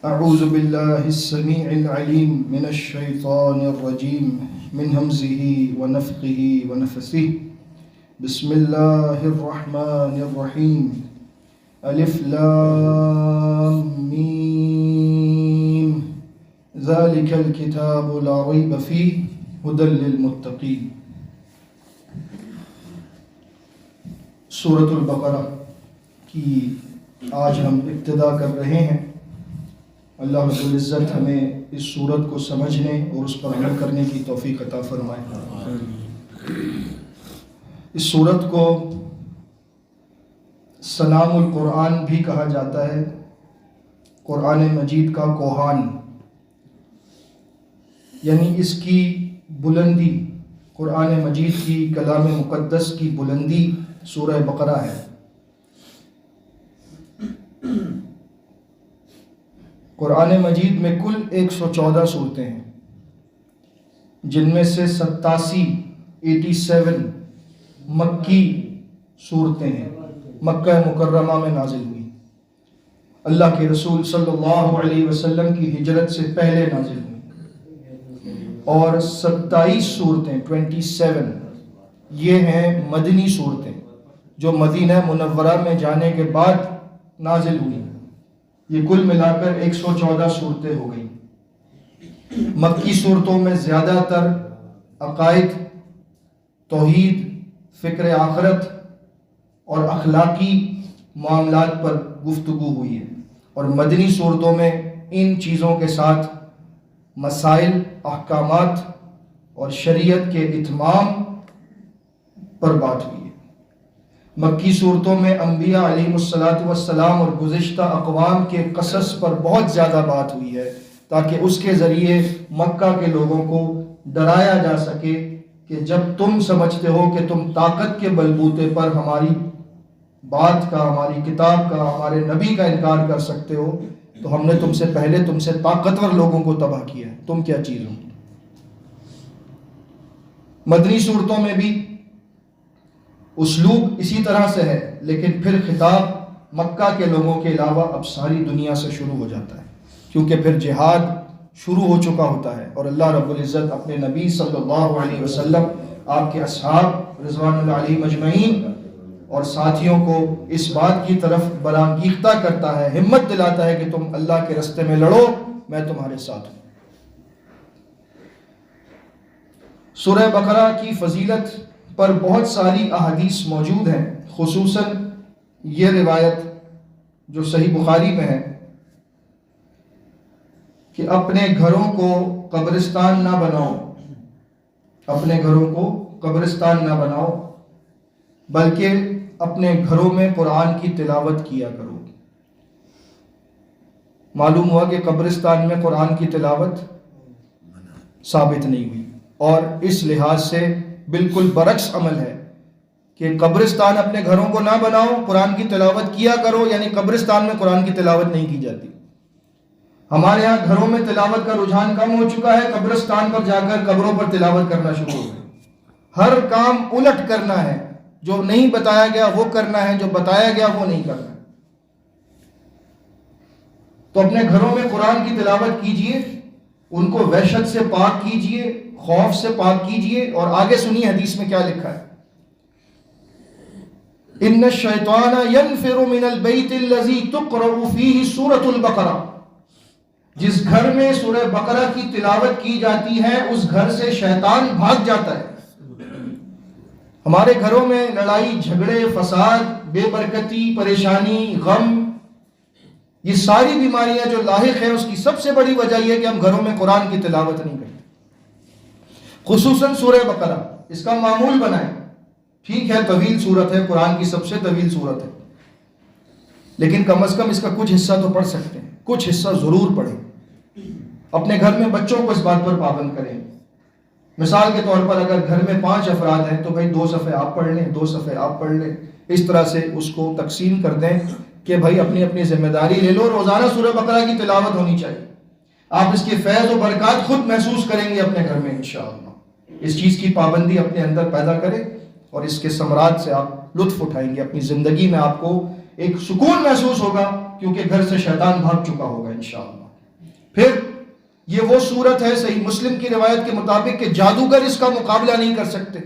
أعوذ بالله السميع العليم من الشيطان الرجيم من همزه ونفخه ونفثه بسم الله الرحمن الرحيم ألف لام ميم ذلك الكتاب لا ريب فيه هدى للمتقين۔ سورۃ البقرہ کی آج ہم ابتدا کر رہے ہیں۔ اللہ رب العزت ہمیں اس سورت کو سمجھنے اور اس پر عمل کرنے کی توفیق عطا فرمائے۔ اس سورت کو سلام القرآن بھی کہا جاتا ہے، قرآن مجید کا کوہان، یعنی اس کی بلندی، قرآن مجید کی کلام مقدس کی بلندی سورہ بقرہ ہے۔ قرآن مجید میں کل 114 صورتیں ہیں، جن میں سے 87 مکی صورتیں ہیں، مکہ مکرمہ میں نازل ہوئی، اللہ کے رسول صلی اللہ علیہ وسلم کی ہجرت سے پہلے نازل ہوئی، اور 27 صورتیں 27 یہ ہیں مدنی صورتیں جو مدینہ منورہ میں جانے کے بعد نازل ہوئی۔ یہ کل ملا کر 114 صورتیں ہو گئیں۔ مکی صورتوں میں زیادہ تر عقائد، توحید، فکر آخرت اور اخلاقی معاملات پر گفتگو ہوئی ہے، اور مدنی صورتوں میں ان چیزوں کے ساتھ مسائل، احکامات اور شریعت کے اتمام پر بات ہوئی ہے۔ مکی صورتوں میں انبیاء علیہ السلام اور گزشتہ اقوام کے قصص پر بہت زیادہ بات ہوئی ہے، تاکہ اس کے ذریعے مکہ کے لوگوں کو ڈرایا جا سکے کہ جب تم سمجھتے ہو کہ تم طاقت کے بلبوتے پر ہماری بات کا، ہماری کتاب کا، ہمارے نبی کا انکار کر سکتے ہو، تو ہم نے تم سے پہلے تم سے طاقتور لوگوں کو تباہ کیا ہے، تم کیا چیز ہو۔ مدنی صورتوں میں بھی اسلوب اسی طرح سے ہے، لیکن پھر خطاب مکہ کے لوگوں کے علاوہ اب ساری دنیا سے شروع ہو جاتا ہے، کیونکہ پھر جہاد شروع ہو چکا ہوتا ہے، اور اللہ رب العزت اپنے نبی صلی اللہ علیہ وسلم، آپ کے اصحاب رضوان اللہ علیہ مجمعین اور ساتھیوں کو اس بات کی طرف برانگیختہ کرتا ہے، ہمت دلاتا ہے کہ تم اللہ کے راستے میں لڑو، میں تمہارے ساتھ ہوں۔ سورہ بقرہ کی فضیلت پر بہت ساری احادیث موجود ہیں، خصوصاً یہ روایت جو صحیح بخاری میں ہے کہ اپنے گھروں کو قبرستان نہ بناؤ، اپنے گھروں کو قبرستان نہ بناؤ، بلکہ اپنے گھروں میں قرآن کی تلاوت کیا کرو۔ معلوم ہوا کہ قبرستان میں قرآن کی تلاوت ثابت نہیں ہوئی، اور اس لحاظ سے بالکل برعکس عمل ہے کہ قبرستان اپنے گھروں کو نہ بناؤ، قرآن کی تلاوت کیا کرو، یعنی قبرستان میں قرآن کی تلاوت نہیں کی جاتی۔ ہمارے ہاں گھروں میں تلاوت کا رجحان کم ہو چکا ہے، قبرستان پر جا کر قبروں پر تلاوت کرنا شروع ہو گئی۔ ہر کام الٹ کرنا ہے، جو نہیں بتایا گیا وہ کرنا ہے، جو بتایا گیا وہ نہیں کرنا ہے۔ تو اپنے گھروں میں قرآن کی تلاوت کیجئے، ان کو وحشت سے پاک کیجئے، خوف سے پاک کیجئے، اور آگے سنیے حدیث میں کیا لکھا ہے۔ ان الشیطان ینفر من البیت الذی تقرأ فیہ سورۃ البقرہ، جس گھر میں سورہ بقرہ کی تلاوت کی جاتی ہے اس گھر سے شیطان بھاگ جاتا ہے۔ ہمارے گھروں میں لڑائی جھگڑے، فساد، بے برکتی، پریشانی، غم، یہ ساری بیماریاں جو لاحق ہیں، اس کی سب سے بڑی وجہ یہ ہے کہ ہم گھروں میں قرآن کی تلاوت نہیں کرتے، خصوصاً سورہ بقرہ۔ اس کا معمول بنائیں۔ ٹھیک ہے طویل سورت ہے، قرآن کی سب سے طویل سورت ہے، لیکن کم از کم اس کا کچھ حصہ تو پڑھ سکتے ہیں، کچھ حصہ ضرور پڑھیں۔ اپنے گھر میں بچوں کو اس بات پر پابند کریں۔ مثال کے طور پر اگر گھر میں 5 افراد ہیں تو بھائی 2 صفحے آپ پڑھ لیں، 2 صفحے آپ پڑھ لیں، اس طرح سے اس کو تقسیم کر دیں کہ بھائی اپنی اپنی ذمہ داری لے لو۔ روزانہ سورہ بقرہ کی تلاوت ہونی چاہیے، آپ اس کی فیض و برکات خود محسوس کریں گے اپنے گھر میں انشاءاللہ۔ اس چیز کی پابندی اپنے اندر پیدا کریں، اور اس کے ثمرات سے آپ لطف اٹھائیں گے، اپنی زندگی میں آپ کو ایک سکون محسوس ہوگا، کیونکہ گھر سے شیطان بھاگ چکا ہوگا انشاءاللہ۔ پھر یہ وہ صورت ہے صحیح مسلم کی روایت کے مطابق کہ جادوگر اس کا مقابلہ نہیں کر سکتے.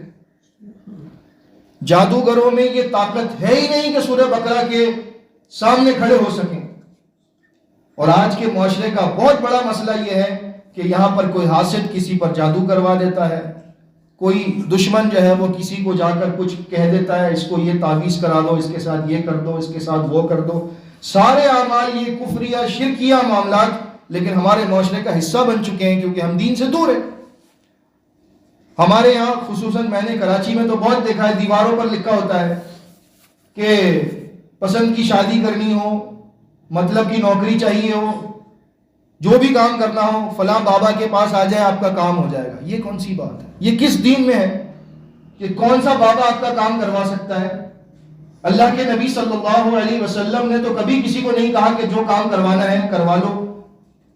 جادوگروں میں یہ طاقت ہے ہی نہیں کہ سورہ بقرہ کے سامنے کھڑے ہو سکیں. اور آج کے معاشرے کا بہت بڑا مسئلہ یہ ہے کہ یہاں پر کوئی حاسد کسی پر جادو کروا دیتا ہے, کوئی دشمن جو ہے وہ کسی کو جا کر کچھ کہہ دیتا ہے, اس کو یہ تعویذ کرا دو, اس کے ساتھ یہ کر دو, اس کے ساتھ وہ کر دو. سارے اعمال یہ کفریہ شرکیہ معاملات لیکن ہمارے معاشرے کا حصہ بن چکے ہیں کیونکہ ہم دین سے دور ہیں. ہمارے یہاں خصوصاً میں نے کراچی میں تو بہت دیکھا ہے, دیواروں پر لکھا ہوتا ہے کہ پسند کی شادی کرنی ہو, مطلب کی نوکری چاہیے ہو, جو بھی کام کرنا ہو فلاں بابا کے پاس آ جائے آپ کا کام ہو جائے گا. یہ کون سی بات ہے؟ یہ کس دین میں ہے کہ کون سا بابا آپ کا کام کروا سکتا ہے؟ اللہ کے نبی صلی اللہ علیہ وسلم نے تو کبھی کسی کو نہیں کہا کہ جو کام کروانا ہے کروا لو,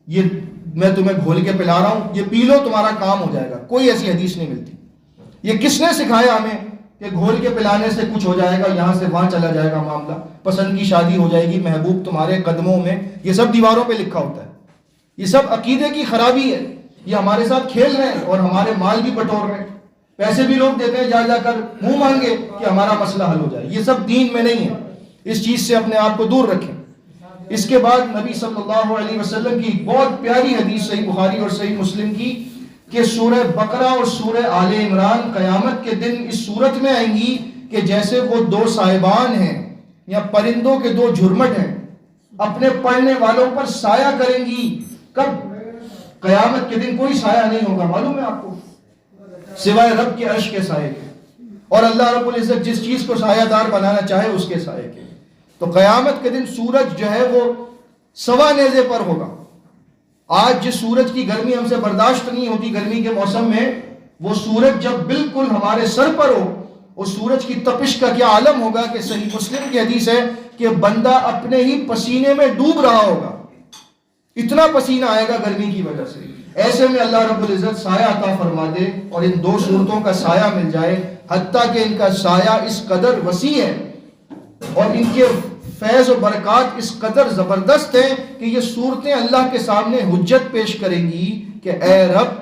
یہ میں تمہیں گھول کے پلا رہا ہوں, یہ پی لو تمہارا کام ہو جائے گا. کوئی ایسی حدیث نہیں ملتی. یہ کس نے سکھایا ہمیں کہ گھول کے پلانے سے کچھ ہو جائے گا, یہاں سے وہاں چلا جائے گا معاملہ, پسند کی شادی ہو جائے گی, محبوب تمہارے قدموں میں, یہ سب دیواروں پہ لکھا ہوتا ہے. یہ سب عقیدے کی خرابی ہے. یہ ہمارے ساتھ کھیل رہے ہیں اور ہمارے مال بھی بٹور رہے ہیں, پیسے بھی لوگ دیتے ہیں جا جا کر منہ مانگے کہ ہمارا مسئلہ حل ہو جائے. یہ سب دین میں نہیں ہے. اس چیز سے اپنے آپ کو دور رکھیں. اس کے بعد نبی صلی اللہ علیہ وسلم کی بہت پیاری حدیث صحیح بخاری اور صحیح مسلم کی کہ سورہ بقرہ اور سورہ آل عمران قیامت کے دن اس صورت میں آئیں گی کہ جیسے وہ دو صاحبان ہیں یا پرندوں کے دو جھرمٹ ہیں, اپنے پڑھنے والوں پر سایہ کریں گی. کب؟ قیامت کے دن کوئی سایہ نہیں ہوگا, معلوم ہے آپ کو, سوائے رب کے عرش کے سائے کے, اور اللہ رب العزت جس چیز کو سایہ دار بنانا چاہے اس کے سائے کے. تو قیامت کے دن سورج جو ہے وہ سوا نیزے پر ہوگا. آج جس سورج کی گرمی ہم سے برداشت نہیں ہوتی گرمی کے موسم میں, وہ سورج جب بالکل ہمارے سر پر ہو, اس سورج کی تپش کا کیا عالم ہوگا کہ صحیح مسلم کی حدیث ہے کہ بندہ اپنے ہی پسینے میں ڈوب رہا ہوگا, اتنا پسینہ آئے گا گرمی کی وجہ سے. ایسے میں اللہ رب العزت سایہ عطا فرما دے اور ان دو صورتوں کا سایہ مل جائے, حتیٰ کہ ان کا سایہ اس قدر وسیع ہے اور ان کے فیض و برکات اس قدر زبردست ہیں کہ یہ صورتیں اللہ کے سامنے حجت پیش کریں گی کہ اے رب,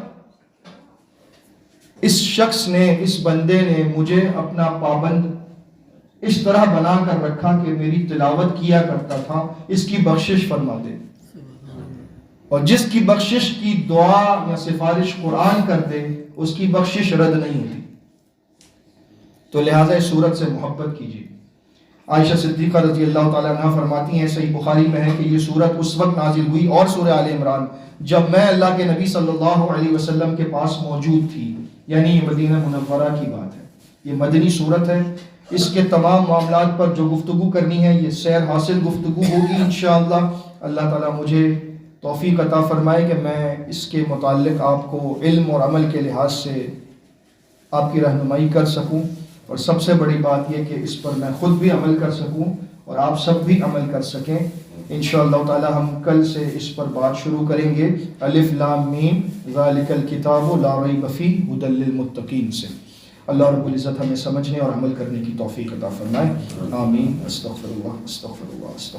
اس شخص نے, اس بندے نے مجھے اپنا پابند اس طرح بنا کر رکھا کہ میری تلاوت کیا کرتا تھا, اس کی بخشش فرما دے. اور جس کی بخشش کی دعا یا سفارش قرآن کر دے اس کی بخشش رد نہیں ہوتی. تو لہٰذا اس صورت سے محبت کیجیے. عائشہ صدیقہ رضی اللہ تعالیٰ عنہ فرماتی ہیں, صحیح بخاری میں ہے کہ یہ صورت اس وقت نازل ہوئی اور سورہ آل عمران جب میں اللہ کے نبی صلی اللہ علیہ وسلم کے پاس موجود تھی. یعنی یہ مدینہ منورہ کی بات ہے, یہ مدنی صورت ہے. اس کے تمام معاملات پر جو گفتگو کرنی ہے یہ سیر حاصل گفتگو ہوگی انشاءاللہ. اللہ تعالیٰ مجھے توفیق عطا فرمائے کہ میں اس کے متعلق آپ کو علم اور عمل کے لحاظ سے آپ کی رہنمائی کر سکوں, اور سب سے بڑی بات یہ کہ اس پر میں خود بھی عمل کر سکوں اور آپ سب بھی عمل کر سکیں. انشاءاللہ تعالی ہم کل سے اس پر بات شروع کریں گے الف لام میم ذالک الکتاب لا ریب فیہ ھدی للمتقین سے. اللہ رب العزت ہمیں سمجھنے اور عمل کرنے کی توفیق عطا فرمائے. آمین. استغفر اللہ استغفر اللہ استغفر